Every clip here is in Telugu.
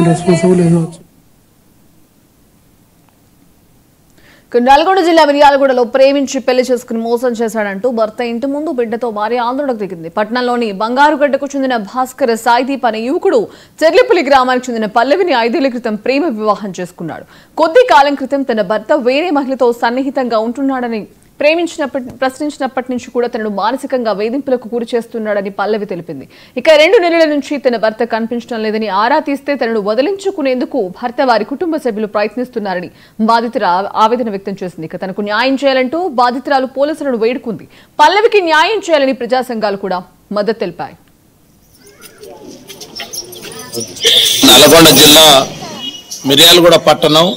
రెస్పాన్సిబుల్ ఏదో నల్గొండ జిల్లా మిర్యాలగూడలో ప్రేమించి పెళ్లి చేసుకుని మోసం చేశాడంటూ భర్త ఇంటి ముందు బిడ్డతో భార్య ఆందోళనకు దిగింది. పట్టణంలోని బంగారుగడ్డకు చెందిన భాస్కర్ సాయిదీప్ అనే యువకుడు చెర్లిపల్లి గ్రామానికి చెందిన పల్లవిని 5 ఏళ్ల క్రితం ప్రేమ వివాహం చేసుకున్నాడు. కొద్ది కాలం క్రితం తన భర్త వేరే మహిళతో సన్నిహితంగా ఉంటున్నాడని ప్రశ్నించినప్పటి నుంచి కూడా తనను మానసికంగా వేధింపులకు గురి చేస్తున్నాడని పల్లవి తెలిపింది. ఇక 2 నెలల నుంచి తన భర్త కనిపించడం లేదని ఆరా తీస్తే తనను వదిలించుకునేందుకు భర్త వారి కుటుంబ సభ్యులు ప్రయత్నిస్తున్నారని బాధితురాలు ఆవేదన వ్యక్తం చేసింది. ఇక తనకు న్యాయం చేయాలంటూ బాధితురాలు పోలీసులను వేడుకుంది. పల్లవికి న్యాయం చేయాలని ప్రజా సంఘాలు కూడా మద్దతు తెలిపాయి. నల్గొండ జిల్లా మిర్యాలగూడ పట్టణం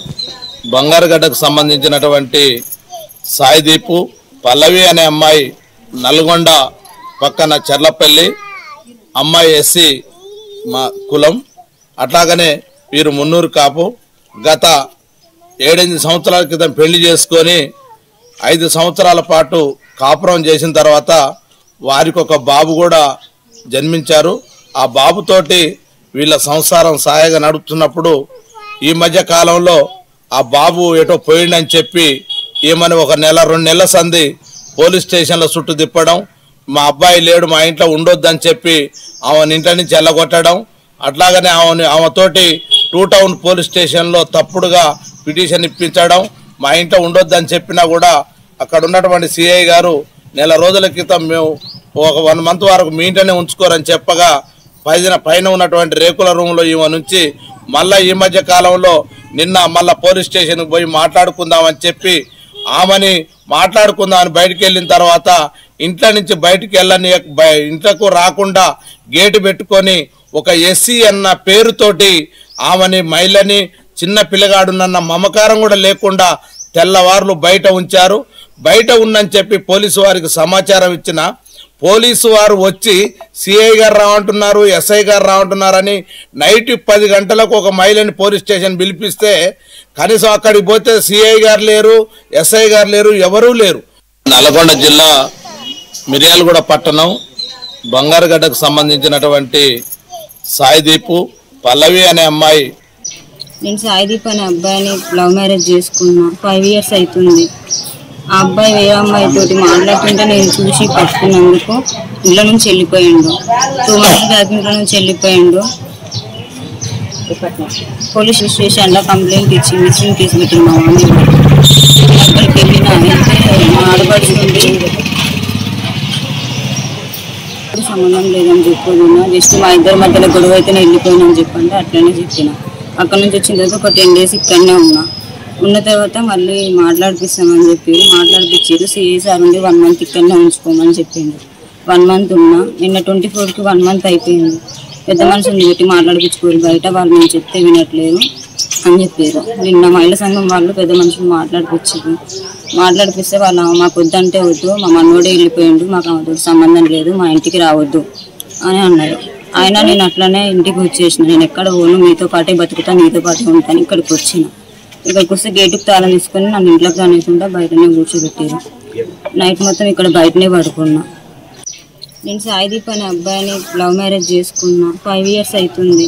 బంగారుగడ్డకు సంబంధించినటువంటి సాయిదీపు పల్లవి అనే అమ్మాయి నల్గొండ పక్కన చెర్లపల్లి అమ్మాయి ఎస్సీ మా కులం. అట్లాగనే వీరు మున్నూరు కాపు. గత 7-8 సంవత్సరాల క్రితం పెళ్లి చేసుకొని 5 సంవత్సరాల పాటు కాపురం చేసిన తర్వాత వారికి ఒక బాబు కూడా జన్మించారు. ఆ బాబుతోటి వీళ్ళ సంసారం సాయగా నడుపుతున్నప్పుడు ఈ మధ్య కాలంలో ఆ బాబు ఎటో పోయిండని చెప్పి ఏమని 1 నెల 2 నెలల సంధి పోలీస్ స్టేషన్లో చుట్టూ తిప్పడం, మా అబ్బాయి లేడు మా ఇంట్లో ఉండొద్దని చెప్పి ఆమెను ఇంటి నుంచి వెళ్ళగొట్టడం, అట్లాగనే ఆమెతోటి 2 టౌన్ పోలీస్ స్టేషన్లో తప్పుడుగా పిటిషన్ ఇప్పించడం, మా ఇంట్లో ఉండొద్దని చెప్పినా కూడా అక్కడ ఉన్నటువంటి సిఐ గారు నెల రోజుల క్రితం మేము ఒక 1 మంత్ వరకు మీ ఇంట్లోనే ఉంచుకోరని చెప్పగా పైన ఉన్నటువంటి రేకుల రూమ్లో ఈమె నుంచి మళ్ళీ ఈ మధ్య కాలంలో నిన్న మళ్ళీ పోలీస్ స్టేషన్కి పోయి మాట్లాడుకుందామని చెప్పి ఆమెని మాట్లాడుకుందామని బయటికి వెళ్ళిన తర్వాత ఇంట్లో నుంచి బయటికి ఇంట్లోకి రాకుండా గేటు పెట్టుకొని ఒక ఎస్సీ అన్న పేరుతోటి ఆమెని మహిళని చిన్న పిల్లగాడునన్న మమకారం కూడా లేకుండా తెల్లవార్లు బయట ఉంచారు. బయట ఉందని చెప్పి పోలీసు వారికి సమాచారం ఇచ్చిన పోలీసు వారు వచ్చి సిఐ గారు రావంటున్నారు, ఎస్ఐ గారు రావంటున్నారని నైట్ 10 గంటలకు ఒక మహిళని పోలీస్ స్టేషన్ పిలిపిస్తే కనీసం అక్కడికి పోతే సిఐ గారు లేరు, ఎస్ఐ గారు లేరు, ఎవరూ లేరు. నల్గొండ జిల్లా మిర్యాలగూడ పట్టణం బంగారుగడ్డకు సంబంధించినటువంటి సాయిదీపు పల్లవి అనే అమ్మాయి. నేను సాయిదీప్ అనే అబ్బాయిని లవ్ మ్యారేజ్ చేసుకున్నా. 5 ఇయర్స్ అవుతుంది. ఆ అబ్బాయి వేరే అమ్మాయితోటి మాట్లాడుతుంటే నేను చూసి పట్టుకున్నందుకు ఇంట్లో నుంచి వెళ్ళిపోయాడు. 2 మంత్స్ బ్యాక్ ఇంట్లో నుంచి వెళ్ళిపోయాడు. పోలీస్ స్టేషన్లో కంప్లైంట్ ఇచ్చి మిస్సింగ్ కేసు పెట్టింది మా మమ్మీ. అక్కడికి వెళ్ళినా వెళ్తే మా ఆడపడుతుంది సంబంధం లేదని చెప్పుకున్నా. జస్ట్ మా ఇద్దరి మధ్యలో గొడవ అయితేనే వెళ్ళిపోయినా చెప్పంటే అట్లనే చెప్పిన. అక్కడ నుంచి వచ్చిన తర్వాత ఒక 10 days ఇక్కడనే ఉన్న తర్వాత మళ్ళీ మాట్లాడిపిస్తామని చెప్పి మాట్లాడిపించారు. సిఐ సార్ ఉండి 1 month ఇక్కడనే ఉంచుకోమని చెప్పింది. 1 month ఉన్నా. నిన్న 24కి 1 month అయిపోయింది. పెద్ద మనుషులు పెట్టి మాట్లాడిపించుకోరు బయట, వాళ్ళు నేను చెప్తే వినట్లేదు అని చెప్పారు. నిన్న మహిళా సంఘం వాళ్ళు పెద్ద మనుషులు మాట్లాడిపిస్తే వాళ్ళు మాకు వద్దంటే వద్దు, మా మనోడే వెళ్ళిపోయిండు, మాకు ఆమెతో సంబంధం లేదు, మా ఇంటికి రావద్దు అని అన్నారు. ఆయన నేను అట్లనే ఇంటికి వచ్చేసిన. నేను ఎక్కడ పోను, మీతో పాటే బతుకుతాను, మీతో పాటే ఉంటాను. ఇక్కడికి వచ్చిన. ఇక్కడికి వస్తే గేటుకు తాళం తీసుకొని నన్ను ఇంట్లోకి రానికుండా బయటనే కూర్చోబెట్టారు. నైట్ మొత్తం ఇక్కడ బయటనే పడుకున్నా. నేను సాయిదీప్ అనే అబ్బాయిని లవ్ మ్యారేజ్ చేసుకున్నా. 5 ఇయర్స్ అవుతుంది.